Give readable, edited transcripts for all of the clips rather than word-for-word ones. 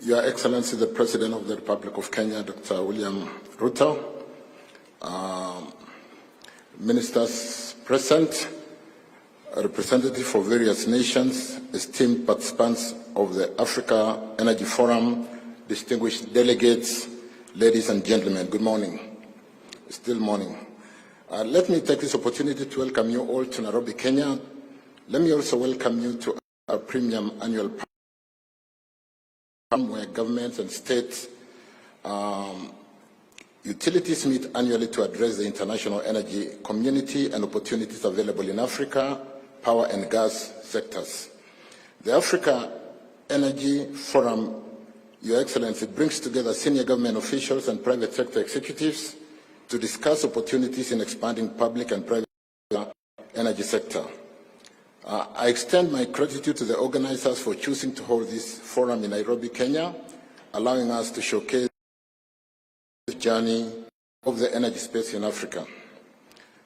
Your Excellency, the President of the Republic of Kenya, Dr. William Ruto, ministers present, representatives for various nations, esteemed participants of the Africa Energy Forum, distinguished delegates, ladies and gentlemen, good morning. It's still morning. Let me take this opportunity to welcome you all to Nairobi, Kenya. Let me also welcome you to our premium annual program where governments and states utilities meet annually to address the international energy community and opportunities available in Africa, power and gas sectors. The Africa Energy Forum, Your Excellency, brings together senior government officials and private sector executives to discuss opportunities in expanding public and private energy sector. I extend my gratitude to the organizers for choosing to hold this forum in Nairobi, Kenya, allowing us to showcase the journey of the energy space in Africa.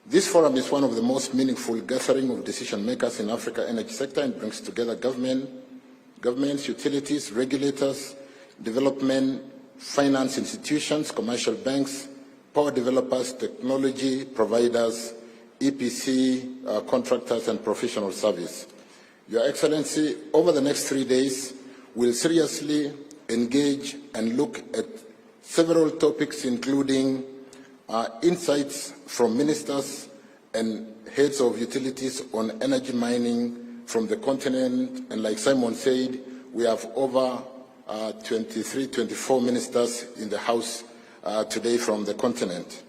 This forum is one of the most meaningful gathering of decision makers in Africa energy sector and brings together governments, utilities, regulators, development, finance institutions, commercial banks, power developers, technology providers, EPC contractors and professional service. Your Excellency, over the next 3 days, we'll seriously engage and look at several topics, including insights from ministers and heads of utilities on energy mining from the continent. And like Simon said, we have over 23, 24 ministers in the House today from the continent.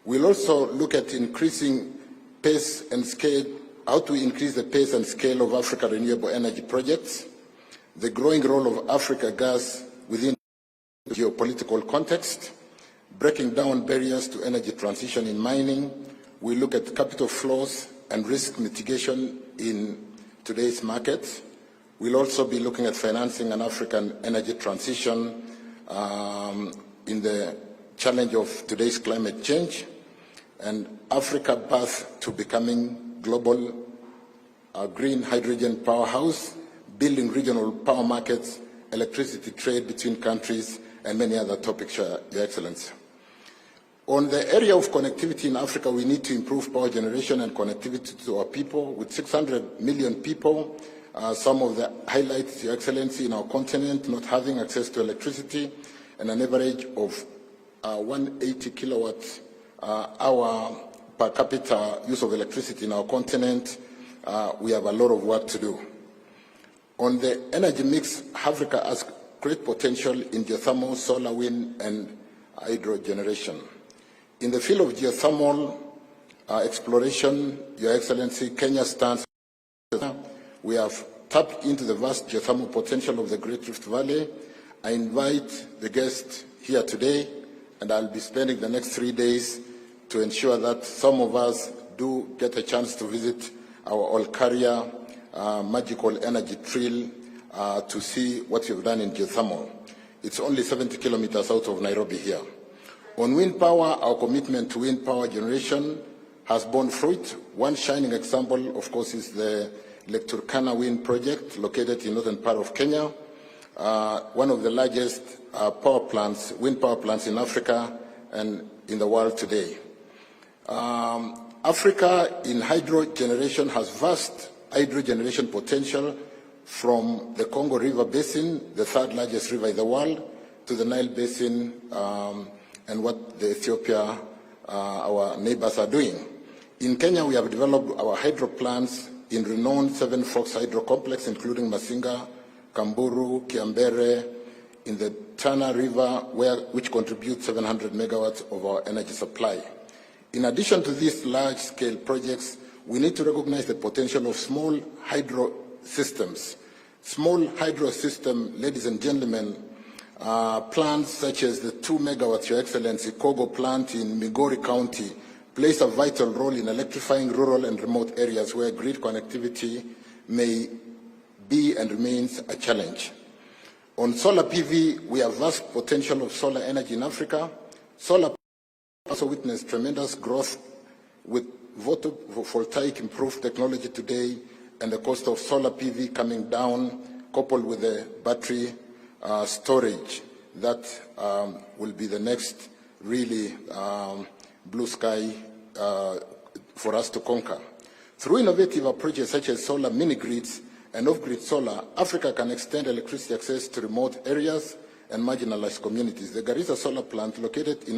We'll also look at increasing pace and scale, how to increase the pace and scale of Africa renewable energy projects, the growing role of Africa gas within the geopolitical context, breaking down barriers to energy transition in mining. We look at capital flows and risk mitigation in today's market. We'll also be looking at financing an African energy transition in the challenge of today's climate change, and Africa path to becoming global green hydrogen powerhouse, building regional power markets, electricity trade between countries, and many other topics, Your Excellency. On the area of connectivity in Africa, we need to improve power generation and connectivity to our people. With 600 million people, some of the highlights, Your Excellency, in our continent not having access to electricity and an average of 180 kilowatts hour per capita use of electricity in our continent, we have a lot of work to do. On the energy mix, Africa has great potential in geothermal, solar, wind, and hydro generation. In the field of geothermal exploration, Your Excellency, Kenya stands. We have tapped into the vast geothermal potential of the Great Rift Valley. I invite the guests here today, and I'll be spending the next 3 days to ensure that some of us do get a chance to visit our Olkaria magical energy trail to see what you've done in geothermal. It's only 70 kilometers out of Nairobi here. On wind power, our commitment to wind power generation has borne fruit. One shining example, of course, is the Lake Turkana wind project located in northern part of Kenya, one of the largest wind power plants in Africa and in the world today. Africa in hydro generation has vast hydro generation potential from the Congo River Basin, the third largest river in the world, to the Nile Basin and what the Ethiopia, our neighbors, are doing. In Kenya, we have developed our hydro plants in renowned 7 Forks Hydro Complex, including Masinga, Kamburu, Kiambere, in the Tana River, which contributes 700 megawatts of our energy supply. In addition to these large-scale projects, we need to recognize the potential of small hydro systems. Small hydro system, ladies and gentlemen, plants such as the 2 megawatts, Your Excellency, Kogo plant in Migori County, plays a vital role in electrifying rural and remote areas where grid connectivity may be and remains a challenge. On solar PV, we have vast potential of solar energy in Africa. Solar also witnessed tremendous growth with photovoltaic improved technology today and the cost of solar PV coming down, coupled with the battery storage that will be the next really blue sky for us to conquer. Through innovative approaches such as solar mini-grids and off-grid solar, Africa can extend electricity access to remote areas and marginalized communities. The Garissa solar plant, located in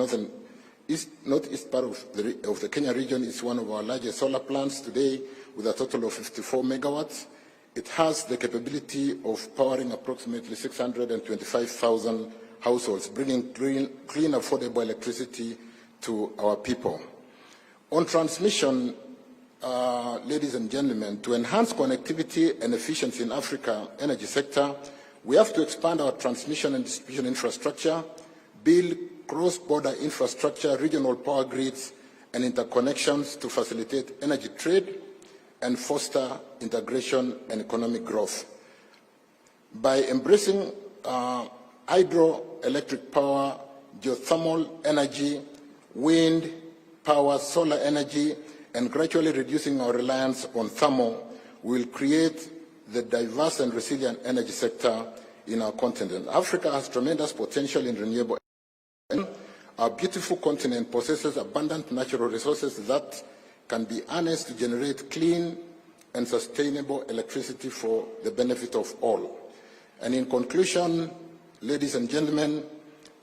northeast part of the Kenya region, is one of our largest solar plants today with a total of 54 megawatts. It has the capability of powering approximately 625,000 households, bringing clean, affordable electricity to our people. On transmission, ladies and gentlemen, to enhance connectivity and efficiency in Africa's energy sector, we have to expand our transmission and distribution infrastructure, build cross-border infrastructure, regional power grids, and interconnections to facilitate energy trade and foster integration and economic growth. By embracing hydroelectric power, geothermal energy, wind power, solar energy, and gradually reducing our reliance on thermal, we will create the diverse and resilient energy sector in our continent. Africa has tremendous potential in renewable energy. Our beautiful continent possesses abundant natural resources that can be harnessed to generate clean and sustainable electricity for the benefit of all. And in conclusion, ladies and gentlemen,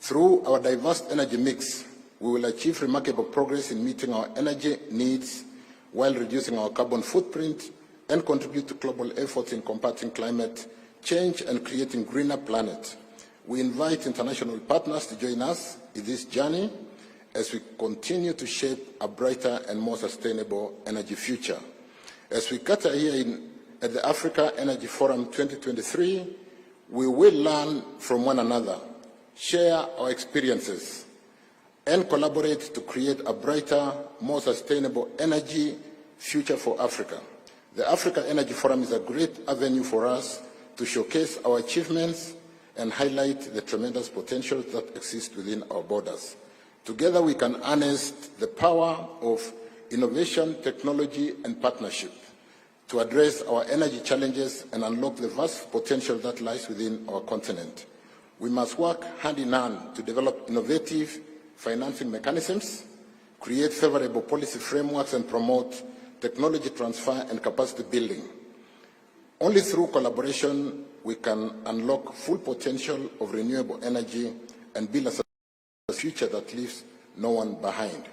through our diverse energy mix, we will achieve remarkable progress in meeting our energy needs while reducing our carbon footprint and contribute to global efforts in combating climate change and creating a greener planet. We invite international partners to join us in this journey as we continue to shape a brighter and more sustainable energy future. As we gather here at the Africa Energy Forum 2023, we will learn from one another, share our experiences, and collaborate to create a brighter, more sustainable energy future for Africa. The Africa Energy Forum is a great avenue for us to showcase our achievements and highlight the tremendous potential that exists within our borders. Together we can harness the power of innovation, technology, and partnership to address our energy challenges and unlock the vast potential that lies within our continent. We must work hand in hand to develop innovative financing mechanisms, create favorable policy frameworks, and promote technology transfer and capacity building. Only through collaboration we can unlock full potential of renewable energy and build a future that leaves no one behind.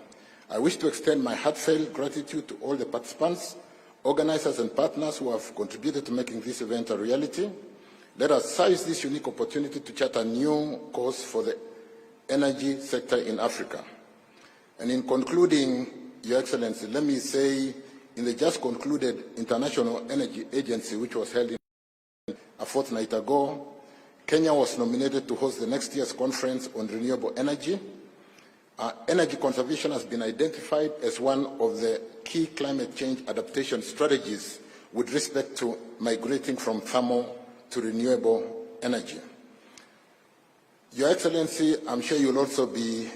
I wish to extend my heartfelt gratitude to all the participants, organizers, and partners who have contributed to making this event a reality. Let us seize this unique opportunity to chart a new course for the energy sector in Africa. And in concluding, Your Excellency, let me say, in the just concluded International Energy Agency, which was held a fortnight ago, Kenya was nominated to host the next year's conference on renewable energy. Energy conservation has been identified as one of the key climate change adaptation strategies with respect to migrating from thermal to renewable energy. Your Excellency, I'm sure you'll also be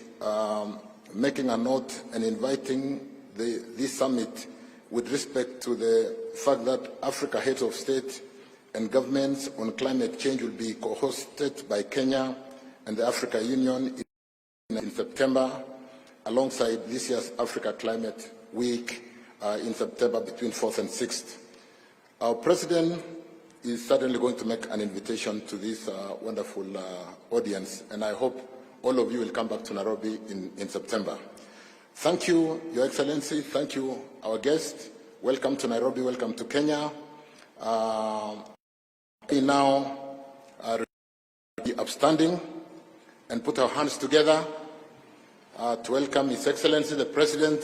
making a note and inviting this summit with respect to the fact that Africa heads of state and governments on climate change will be co-hosted by Kenya and the Africa Union in September, alongside this year's Africa Climate Week in September between 4th and 6th. Our President is certainly going to make an invitation to this wonderful audience, and I hope all of you will come back to Nairobi in September. Thank you, Your Excellency. Thank you, our guests. Welcome to Nairobi. Welcome to Kenya. We now are upstanding and put our hands together to welcome His Excellency, the President,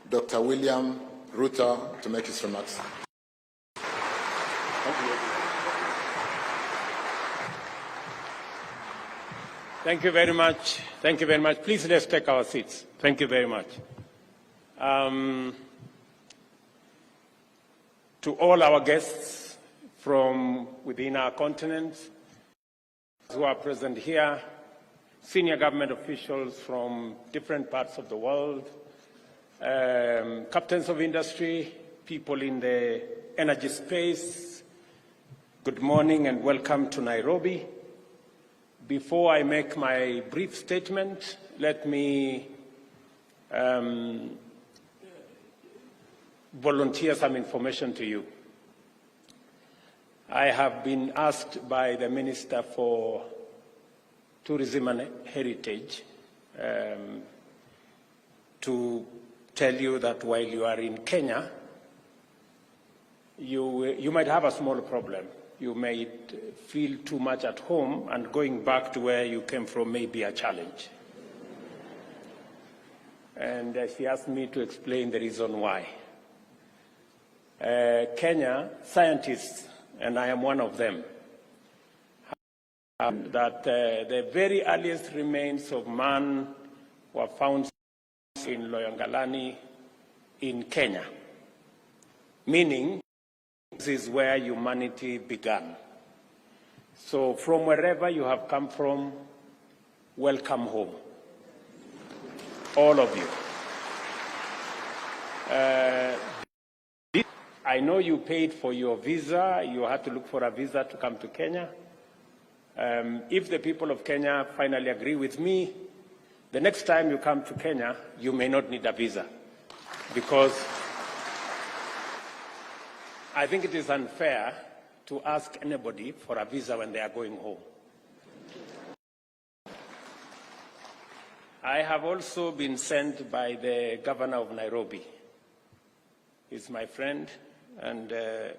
Dr. William Ruto, to make his remarks. Thank you. Thank you very much. Thank you very much. Please let's take our seats. Thank you very much. To all our guests from within our continent who are present here, senior government officials from different parts of the world, captains of industry, people in the energy space, good morning and welcome to Nairobi. Before I make my brief statement, let me volunteer some information to you. I have been asked by the Minister for Tourism and Heritage to tell you that while you are in Kenya, you might have a small problem. You may feel too much at home, and going back to where you came from may be a challenge. And she asked me to explain the reason why. Kenya scientists, and I am one of them, that the very earliest remains of man were found in Loyangalani in Kenya, meaning this is where humanity began. So from wherever you have come from, welcome home, all of you. I know you paid for your visa. You had to look for a visa to come to Kenya. If the people of Kenya finally agree with me, the next time you come to Kenya, you may not need a visa, because I think it is unfair to ask anybody for a visa when they are going home. I have also been sent by the governor of Nairobi. He's my friend, and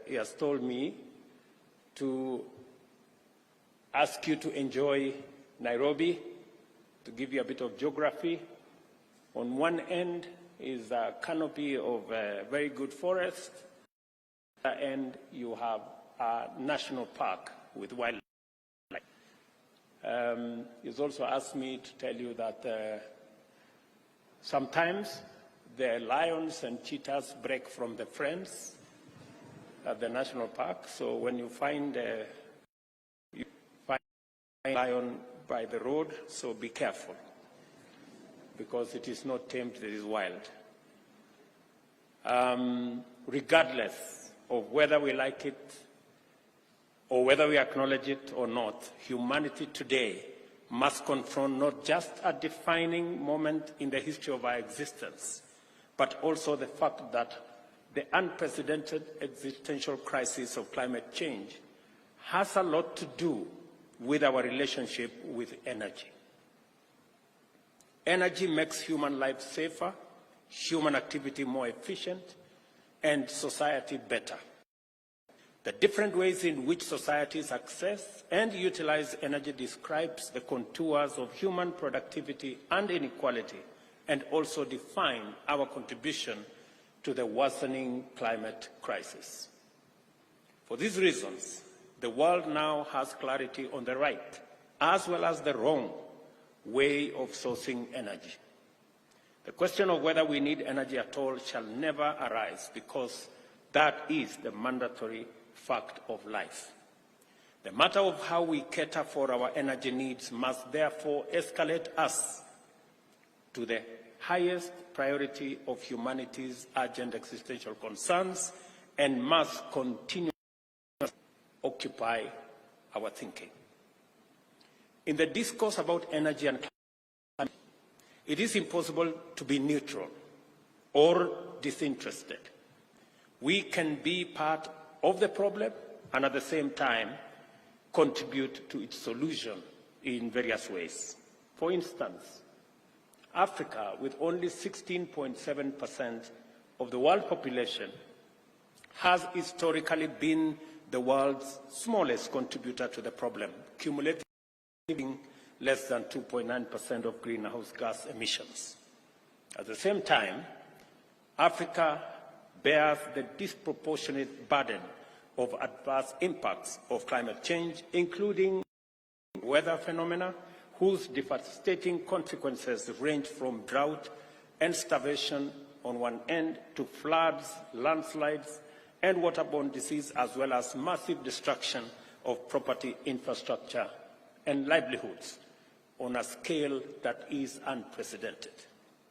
he has told me to ask you to enjoy Nairobi, to give you a bit of geography. On one end is a canopy of very good forest, and you have a national park with wildlife. He's also asked me to tell you that sometimes the lions and cheetahs break from the fence at the national park. So when you find a lion by the road, so be careful, because it is not tamed, it is wild. Regardless of whether we like it or whether we acknowledge it or not, humanity today must confront not just a defining moment in the history of our existence, but also the fact that the unprecedented existential crisis of climate change has a lot to do with our relationship with energy. Energy makes human life safer, human activity more efficient, and society better. The different ways in which societies access and utilize energy describes the contours of human productivity and inequality, and also define our contribution to the worsening climate crisis. For these reasons, the world now has clarity on the right, as well as the wrong, way of sourcing energy. The question of whether we need energy at all shall never arise, because that is the mandatory fact of life. The matter of how we cater for our energy needs must therefore escalate us to the highest priority of humanity's urgent existential concerns, and must continue to occupy our thinking. In the discourse about energy and climate, it is impossible to be neutral or disinterested. We can be part of the problem and at the same time contribute to its solution in various ways. For instance, Africa, with only 16.7% of the world population, has historically been the world's smallest contributor to the problem, cumulatively less than 2.9% of greenhouse gas emissions. At the same time, Africa bears the disproportionate burden of adverse impacts of climate change, including weather phenomena, whose devastating consequences range from drought and starvation on one end to floods, landslides, and waterborne disease, as well as massive destruction of property, infrastructure, and livelihoods on a scale that is unprecedented.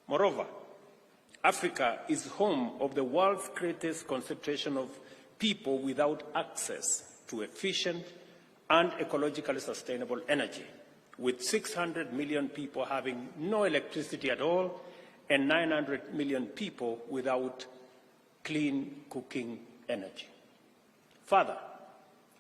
Moreover, Africa is home of the world's greatest concentration of people without access to efficient and ecologically sustainable energy, with 600 million people having no electricity at all and 900 million people without clean cooking energy. Further,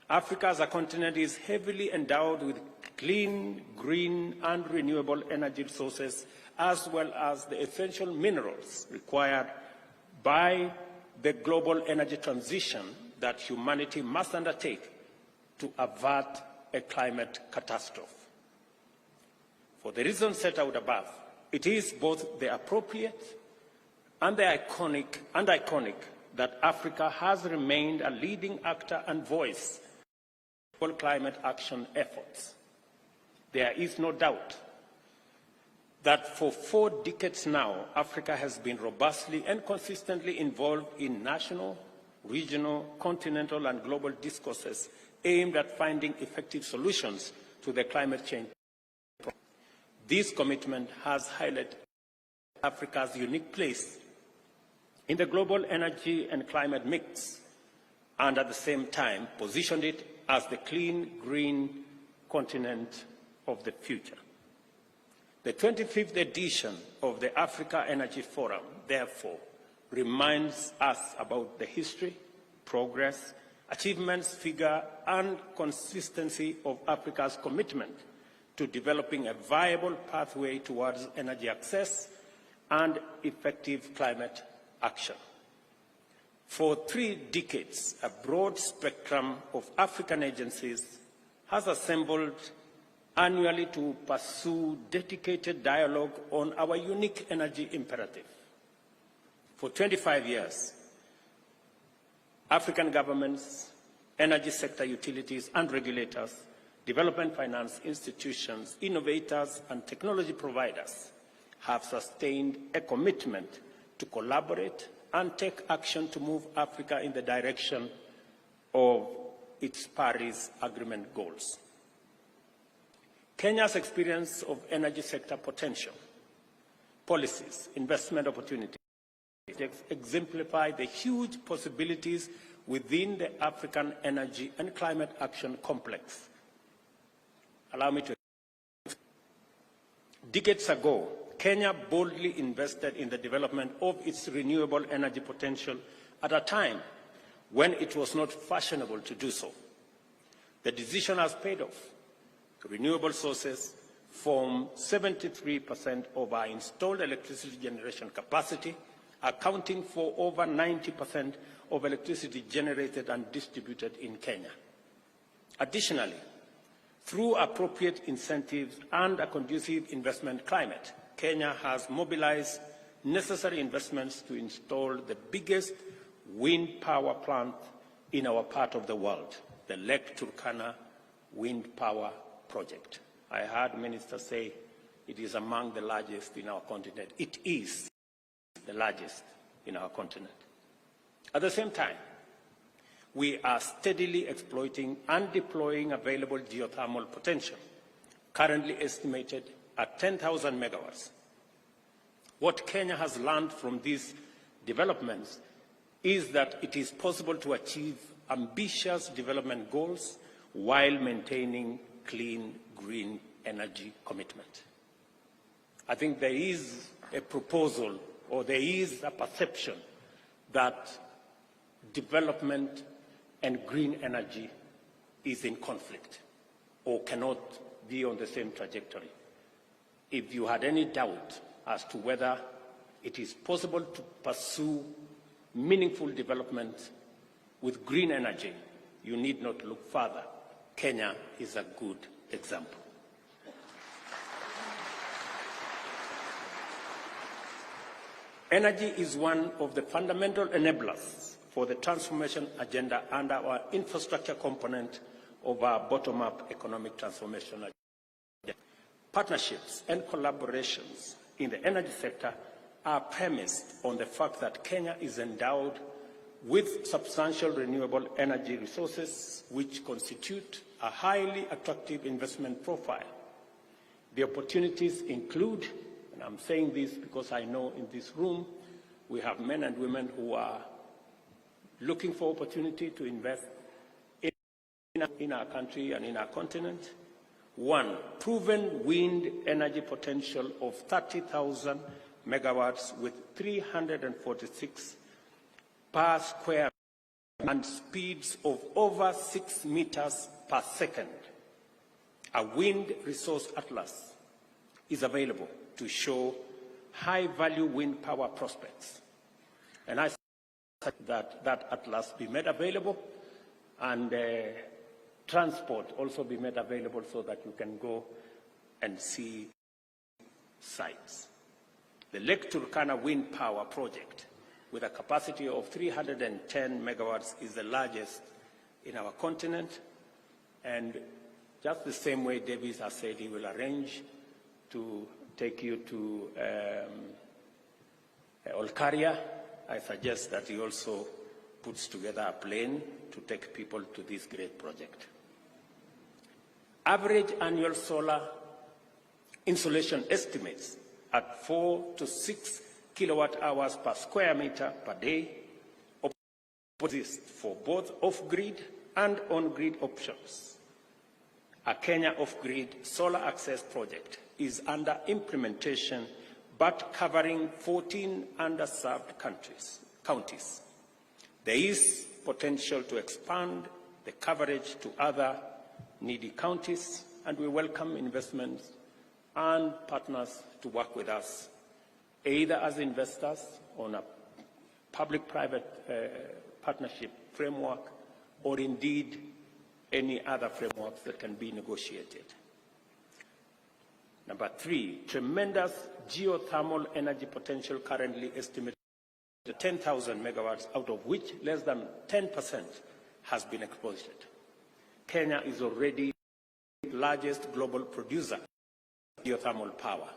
Africa as a continent is heavily endowed with clean, green, and renewable energy resources, as well as the essential minerals required by the global energy transition that humanity must undertake to avert a climate catastrophe. For the reasons set out above, it is both the appropriate and the iconic that Africa has remained a leading actor and voice in climate action efforts. There is no doubt that for 4 decades now, Africa has been robustly and consistently involved in national, regional, continental, and global discourses aimed at finding effective solutions to the climate change problem. This commitment has highlighted Africa's unique place in the global energy and climate mix, and at the same time positioned it as the clean, green continent of the future. The 25th edition of the Africa Energy Forum, therefore, reminds us about the history, progress, achievements, figure, and consistency of Africa's commitment to developing a viable pathway towards energy access and effective climate action. For 3 decades, a broad spectrum of African agencies has assembled annually to pursue dedicated dialogue on our unique energy imperative. For 25 years, African governments, energy sector utilities and regulators, development finance institutions, innovators and technology providers have sustained a commitment to collaborate and take action to move Africa in the direction of its Paris Agreement goals. Kenya's experience of energy sector potential, policies, investment opportunities exemplify the huge possibilities within the African energy and climate action complex. Allow me to. Decades ago, Kenya boldly invested in the development of its renewable energy potential at a time when it was not fashionable to do so. The decision has paid off. Renewable sources form 73% of our installed electricity generation capacity, accounting for over 90% of electricity generated and distributed in Kenya. Additionally, through appropriate incentives and a conducive investment climate, Kenya has mobilized necessary investments to install the biggest wind power plant in our part of the world, the Lake Turkana Wind Power Project. I heard ministers say it is among the largest in our continent. It is the largest in our continent. At the same time, we are steadily exploiting and deploying available geothermal potential, currently estimated at 10,000 megawatts. What Kenya has learned from these developments is that it is possible to achieve ambitious development goals while maintaining clean, green energy commitment. I think there is a proposal, or there is a perception that development and green energy is in conflict or cannot be on the same trajectory. If you had any doubt as to whether it is possible to pursue meaningful development with green energy, you need not look further. Kenya is a good example. Energy is one of the fundamental enablers for the transformation agenda and our infrastructure component of our bottom-up economic transformation agenda. Partnerships and collaborations in the energy sector are premised on the fact that Kenya is endowed with substantial renewable energy resources which constitute a highly attractive investment profile. The opportunities include, and I'm saying this because I know in this room we have men and women who are looking for opportunity to invest in our country and in our continent. One, proven wind energy potential of 30,000 megawatts with 346 per square and speeds of over 6 meters per second. A wind resource atlas is available to show high-value wind power prospects. And I said that atlas be made available and transport also be made available so that you can go and see sites. The Lake Turkana Wind Power Project, with a capacity of 310 megawatts, is the largest in our continent. And just the same way Davis has said he will arrange to take you to Olkaria, I suggest that he also puts together a plane to take people to this great project. Average annual solar insolation estimates at 4 to 6 kilowatt hours per square meter per day exist for both off-grid and on-grid options. A Kenya off-grid solar access project is under implementation but covering 14 underserved counties. There is potential to expand the coverage to other needy counties, and we welcome investments and partners to work with us, either as investors on a public-private partnership framework or indeed any other frameworks that can be negotiated. Number three, tremendous geothermal energy potential currently estimated at 10,000 megawatts, out of which less than 10% has been exploited. Kenya is already the largest global producer of geothermal power.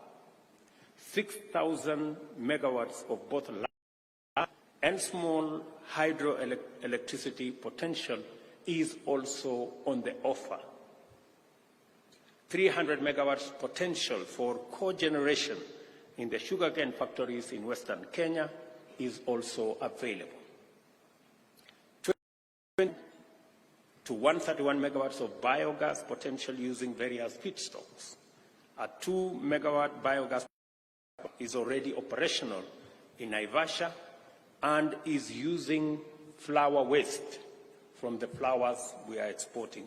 6,000 megawatts of both large and small hydroelectricity potential is also on the offer. 300 megawatts potential for cogeneration in the sugarcane factories in Western Kenya is also available. 20 to 131 megawatts of biogas potential using various feedstocks. A 2 megawatt biogas is already operational in Naivasha and is using flower waste from the flowers we are exporting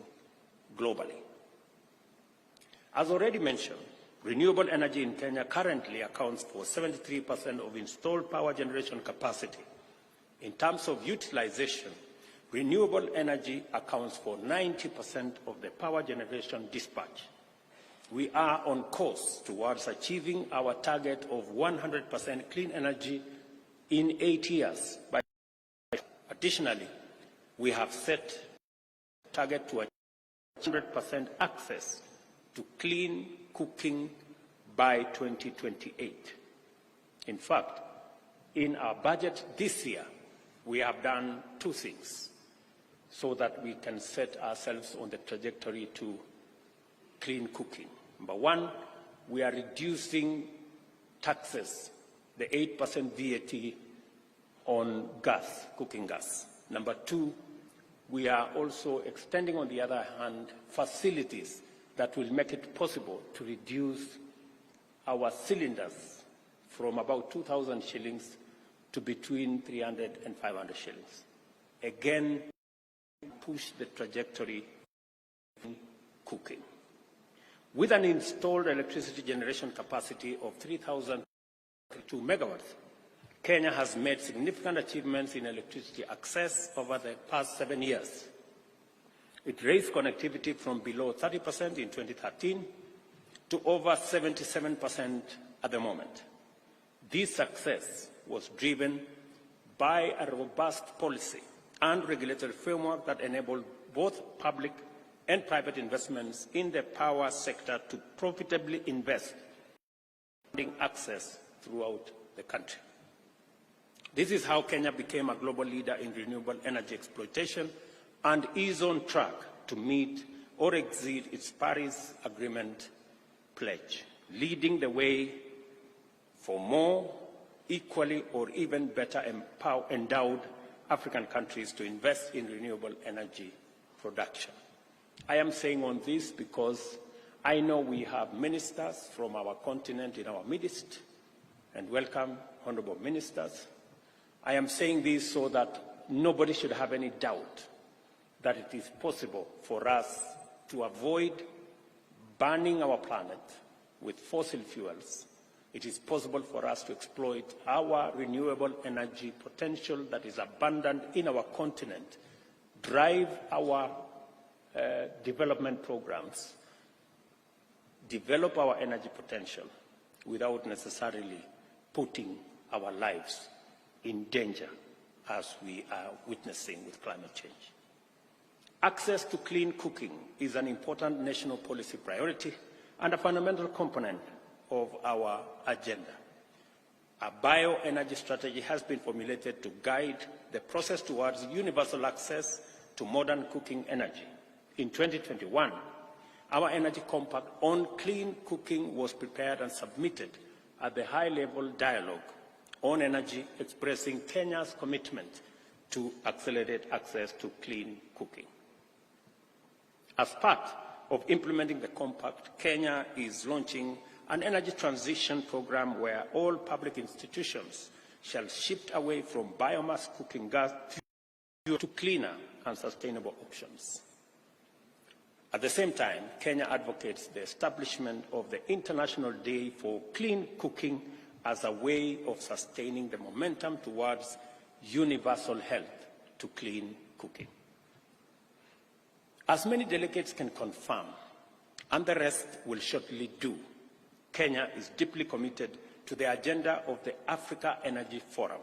globally. As already mentioned, renewable energy in Kenya currently accounts for 73% of installed power generation capacity. In terms of utilization, renewable energy accounts for 90% of the power generation dispatch. We are on course towards achieving our target of 100% clean energy in 8 years. Additionally, we have set a target to achieve 100% access to clean cooking by 2028. In fact, in our budget this year, we have done two things so that we can set ourselves on the trajectory to clean cooking. Number one, we are reducing taxes, the 8% VAT on gas, cooking gas. Number two, we are also extending, on the other hand, facilities that will make it possible to reduce our cylinders from about 2,000 shillings to between 300 and 500 shillings. Again, push the trajectory in cooking. With an installed electricity generation capacity of 3,002 megawatts, Kenya has made significant achievements in electricity access over the past 7 years. It raised connectivity from below 30% in 2013 to over 77% at the moment. This success was driven by a robust policy and regulatory framework that enabled both public and private investments in the power sector to profitably invest in access throughout the country. This is how Kenya became a global leader in renewable energy exploitation and is on track to meet or exceed its Paris Agreement pledge, leading the way for more equally or even better endowed African countries to invest in renewable energy production. I am saying on this because I know we have ministers from our continent in our midst, and welcome, honorable ministers. I am saying this so that nobody should have any doubt that it is possible for us to avoid burning our planet with fossil fuels. It is possible for us to exploit our renewable energy potential that is abundant in our continent, drive our development programs, develop our energy potential without necessarily putting our lives in danger as we are witnessing with climate change. Access to clean cooking is an important national policy priority and a fundamental component of our agenda. A bioenergy strategy has been formulated to guide the process towards universal access to modern cooking energy. In 2021, our energy compact on clean cooking was prepared and submitted at the high-level dialogue on energy, expressing Kenya's commitment to accelerate access to clean cooking. As part of implementing the compact, Kenya is launching an energy transition program where all public institutions shall shift away from biomass cooking gas to cleaner and sustainable options. At the same time, Kenya advocates the establishment of the International Day for Clean Cooking as a way of sustaining the momentum towards universal health to clean cooking. As many delegates can confirm, and the rest will shortly do, Kenya is deeply committed to the agenda of the Africa Energy Forum.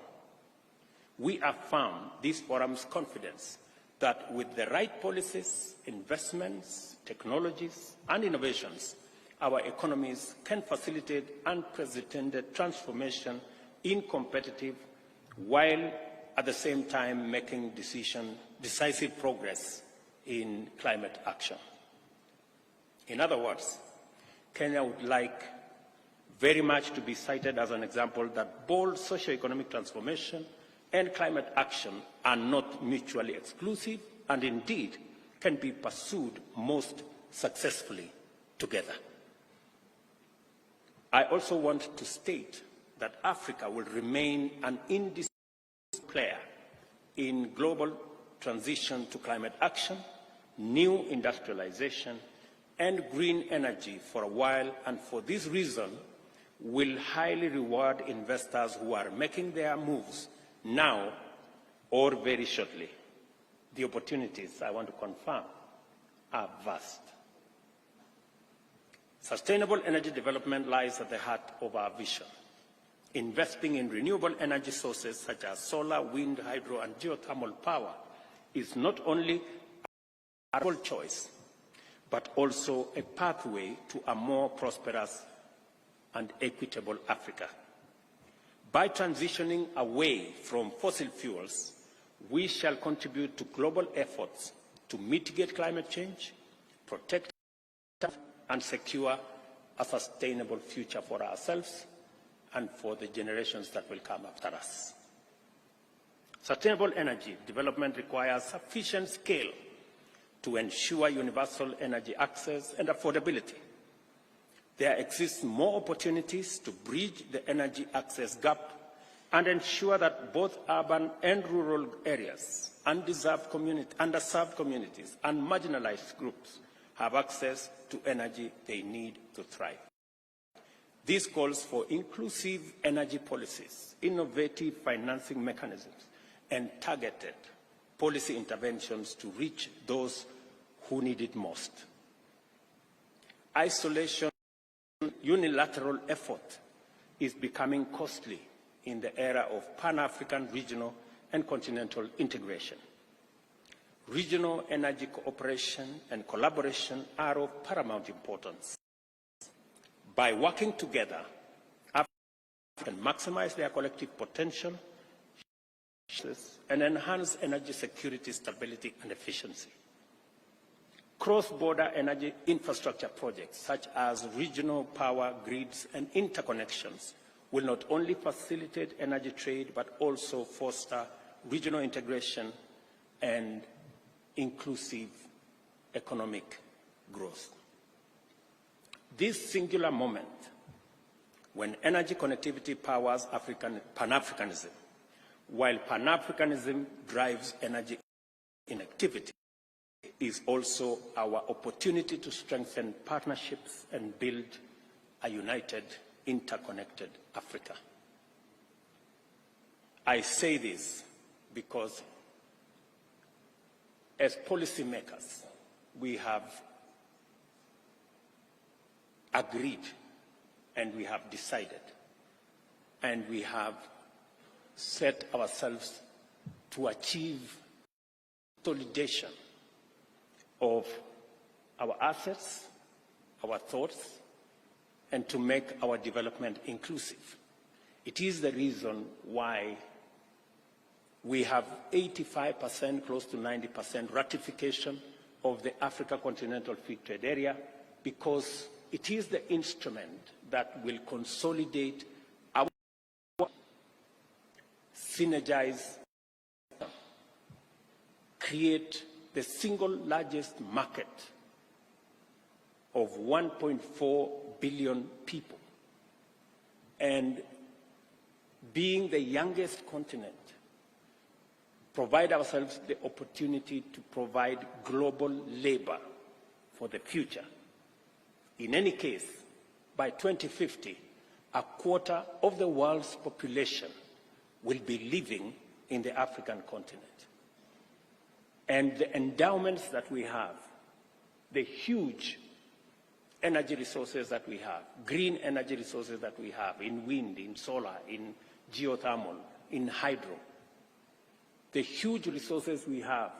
We affirm this forum's confidence that with the right policies, investments, technologies, and innovations, our economies can facilitate unprecedented transformation in competitive, while at the same time making decisive progress in climate action. In other words, Kenya would like very much to be cited as an example that bold socio-economic transformation and climate action are not mutually exclusive and indeed can be pursued most successfully together. I also want to state that Africa will remain an indispensable player in global transition to climate action, new industrialization, and green energy for a while, and for this reason will highly reward investors who are making their moves now or very shortly. The opportunities, I want to confirm, are vast. Sustainable energy development lies at the heart of our vision. Investing in renewable energy sources such as solar, wind, hydro, and geothermal power is not only a good choice, but also a pathway to a more prosperous and equitable Africa. By transitioning away from fossil fuels, we shall contribute to global efforts to mitigate climate change, protect and secure a sustainable future for ourselves and for the generations that will come after us. Sustainable energy development requires sufficient scale to ensure universal energy access and affordability. There exists more opportunities to bridge the energy access gap and ensure that both urban and rural areas, underserved communities, and marginalized groups have access to energy they need to thrive. This calls for inclusive energy policies, innovative financing mechanisms, and targeted policy interventions to reach those who need it most. Isolation, unilateral effort is becoming costly in the era of Pan-African regional and continental integration. Regional energy cooperation and collaboration are of paramount importance. By working together, Africa can maximize their collective potential and enhance energy security, stability, and efficiency. Cross-border energy infrastructure projects, such as regional power grids and interconnections, will not only facilitate energy trade, but also foster regional integration and inclusive economic growth. This singular moment, when energy connectivity powers Pan-Africanism, while Pan-Africanism drives energy inactivity, is also our opportunity to strengthen partnerships and build a united, interconnected Africa. I say this because as policymakers, we have agreed and we have decided and we have set ourselves to achieve consolidation of our assets, our thoughts, and to make our development inclusive. It is the reason why we have 85%, close to 90% ratification of the Africa Continental Free Trade Area, because it is the instrument that will consolidate our synergize, create the single largest market of 1.4 billion people, and being the youngest continent, provide ourselves the opportunity to provide global labor for the future. In any case, by 2050, a quarter of the world's population will be living in the African continent. And the endowments that we have, the huge energy resources that we have, green energy resources that we have in wind, in solar, in geothermal, in hydro, the huge resources we have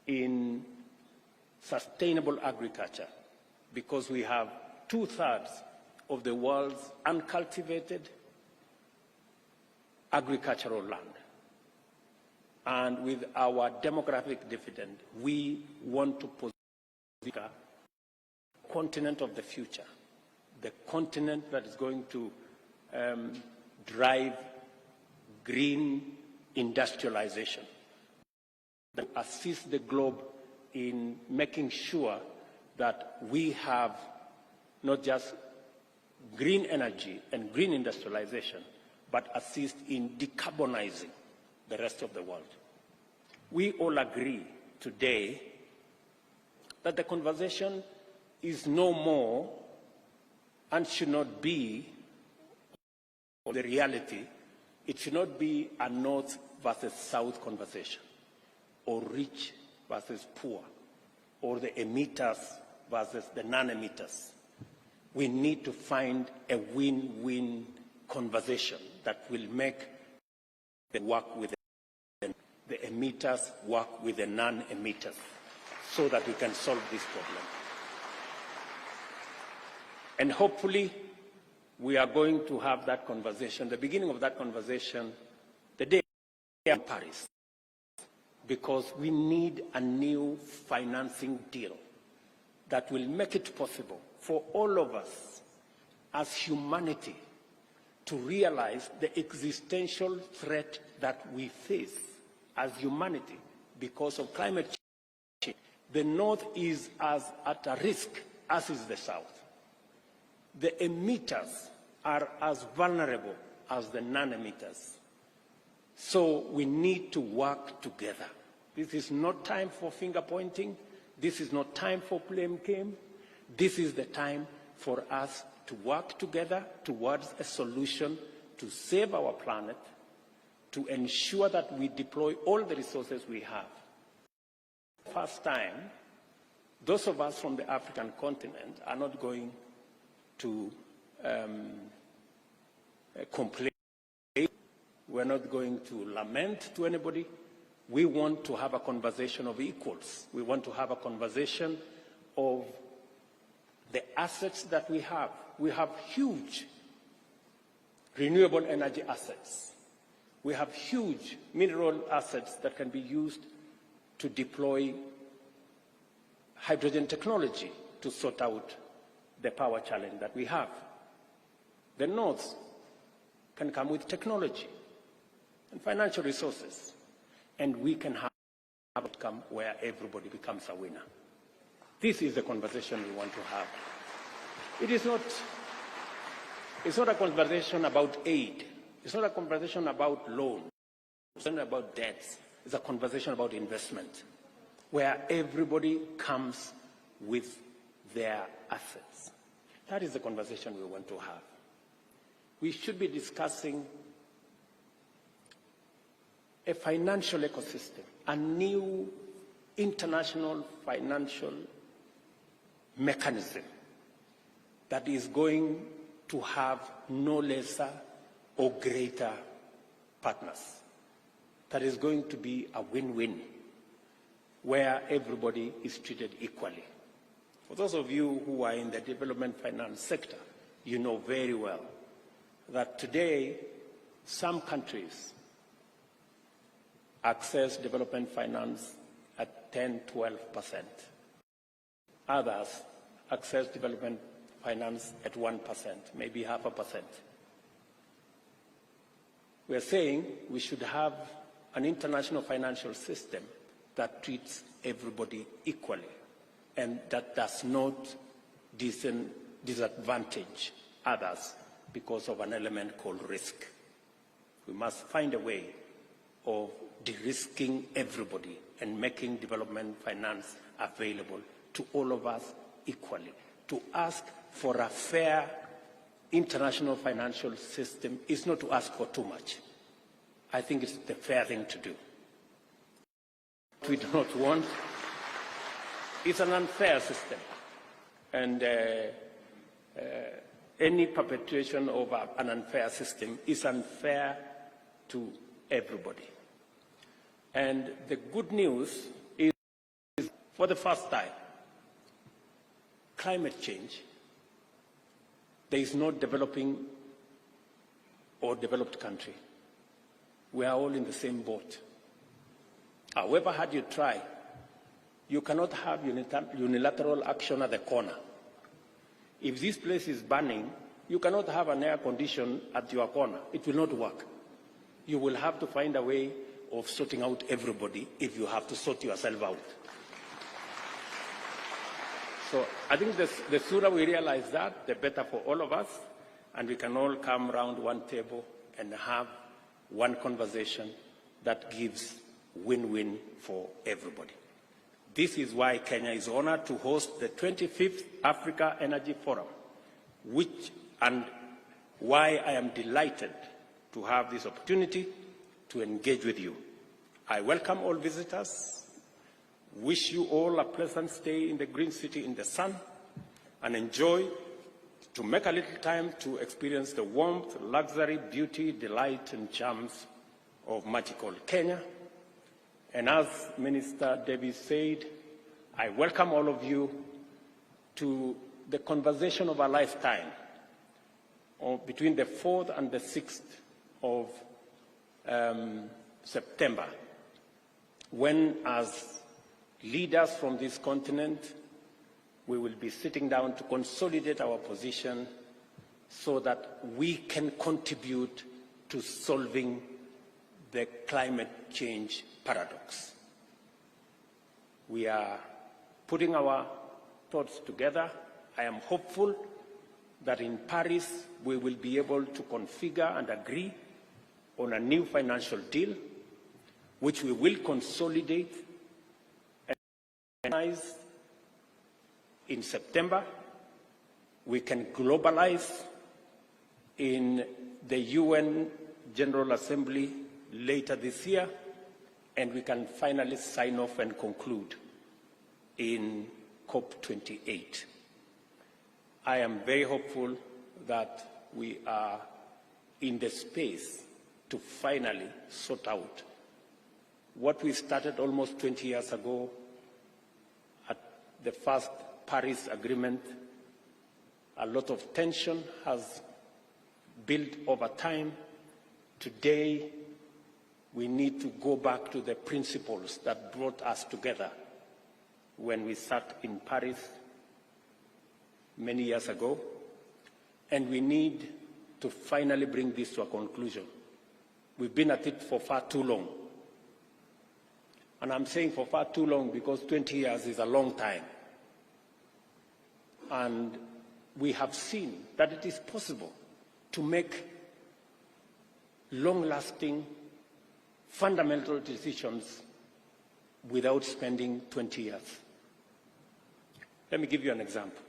in sustainable agriculture, because we have 2/3 of the world's uncultivated agricultural land. And with our demographic dividend, we want to position the continent of the future, the continent that is going to drive green industrialization, that assist the globe in making sure that we have not just green energy and green industrialization, but assist in decarbonizing the rest of the world. We all agree today that the conversation is no more and should not be the reality. It should not be a North versus South conversation, or rich versus poor, or the emitters versus the non-emitters. We need to find a win-win conversation that will make the work with the emitters work with the non-emitters, so that we can solve this problem. And hopefully, we are going to have that conversation, the beginning of that conversation, the day in Paris, because we need a new financing deal that will make it possible for all of us as humanity to realize the existential threat that we face as humanity because of climate change. The North is as at a risk as is the South. The emitters are as vulnerable as the non-emitters. So we need to work together. This is not time for finger pointing. This is not time for blame game. This is the time for us to work together towards a solution to save our planet, to ensure that we deploy all the resources we have. First time, those of us from the African continent are not going to complain. We're not going to lament to anybody. We want to have a conversation of equals. We want to have a conversation of the assets that we have. We have huge renewable energy assets. We have huge mineral assets that can be used to deploy hydrogen technology to sort out the power challenge that we have. The North can come with technology and financial resources, and we can have an outcome where everybody becomes a winner. This is the conversation we want to have. it's not a conversation about aid. It's not a conversation about loans. It's not about debts. It's a conversation about investment, where everybody comes with their assets. That is the conversation we want to have. We should be discussing a financial ecosystem, a new international financial mechanism that is going to have no lesser or greater partners, that is going to be a win-win, where everybody is treated equally. For those of you who are in the development finance sector, you know very well that today some countries access development finance at 10–12%. Others access development finance at 1%, maybe 0.5%. We are saying we should have an international financial system that treats everybody equally and that does not disadvantage others because of an element called risk. We must find a way of de-risking everybody and making development finance available to all of us equally. To ask for a fair international financial system is not to ask for too much. I think it's the fair thing to do. What we do not want is an unfair system, and any perpetuation of an unfair system is unfair to everybody. And the good news is, for the first time, climate change, there is no developing or developed country. We are all in the same boat. However hard you try, you cannot have unilateral action at the corner. If this place is burning, you cannot have an air condition at your corner. It will not work. You will have to find a way of sorting out everybody if you have to sort yourself out. So I think the sooner we realize that, the better for all of us, and we can all come around one table and have one conversation that gives win-win for everybody. This is why Kenya is honored to host the 25th Africa Energy Forum, and why I am delighted to have this opportunity to engage with you. I welcome all visitors, wish you all a pleasant stay in the green city in the sun, and enjoy to make a little time to experience the warmth, luxury, beauty, delight, and charms of magical Kenya. And as Minister Davis said, I welcome all of you to the conversation of a lifetime between the 4th and the 6th of September, when, as leaders from this continent, we will be sitting down to consolidate our position so that we can contribute to solving the climate change paradox. We are putting our thoughts together. I am hopeful that in Paris we will be able to configure and agree on a new financial deal, which we will consolidate and organize in September. We can globalize in the UN General Assembly later this year, and we can finally sign off and conclude in COP28. I am very hopeful that we are in the space to finally sort out what we started almost 20 years ago at the first Paris Agreement. A lot of tension has built over time. Today, we need to go back to the principles that brought us together when we sat in Paris many years ago, and we need to finally bring this to a conclusion. We've been at it for far too long. And I'm saying for far too long because 20 years is a long time. And we have seen that it is possible to make long-lasting, fundamental decisions without spending 20 years. Let me give you an example.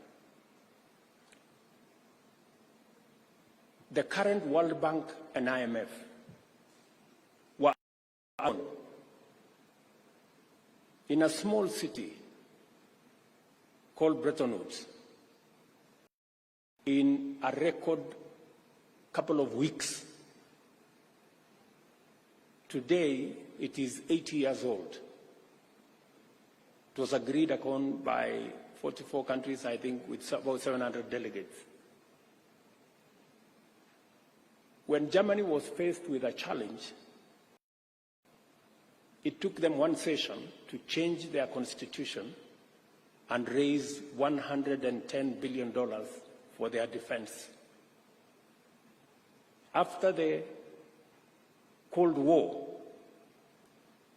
The current World Bank and IMF were in a small city called Bretton Woods in a record couple of weeks. Today, it is 80 years old. It was agreed upon by 44 countries, I think, with about 700 delegates. When Germany was faced with a challenge, it took them one session to change their constitution and raise $110 billion for their defense. After the Cold War,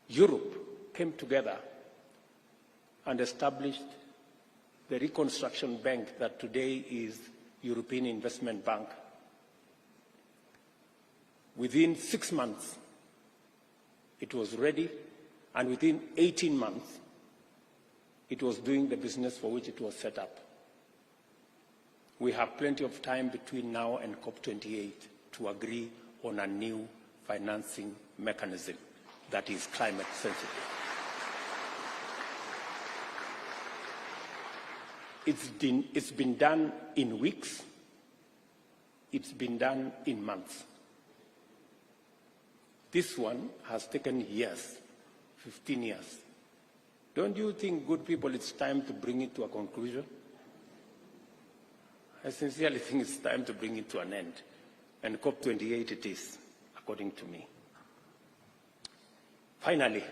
Europe came together and established the Reconstruction Bank that today is European Investment Bank. Within 6 months, it was ready, and within 18 months, it was doing the business for which it was set up. We have plenty of time between now and COP28 to agree on a new financing mechanism that is climate sensitive. It's been done in weeks. It's been done in months. This one has taken years, 15 years. Don't you think, good people, it's time to bring it to a conclusion? I sincerely think it's time to bring it to an end. And COP28 it is, according to me. Finally,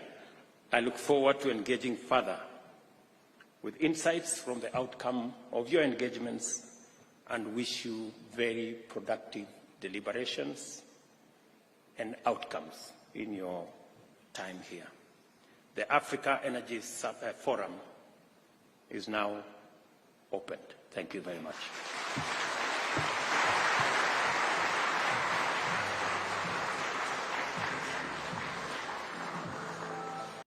I look forward to engaging further with insights from the outcome of your engagements and wish you very productive deliberations and outcomes in your time here. The Africa Energy Forum is now opened. Thank you very much.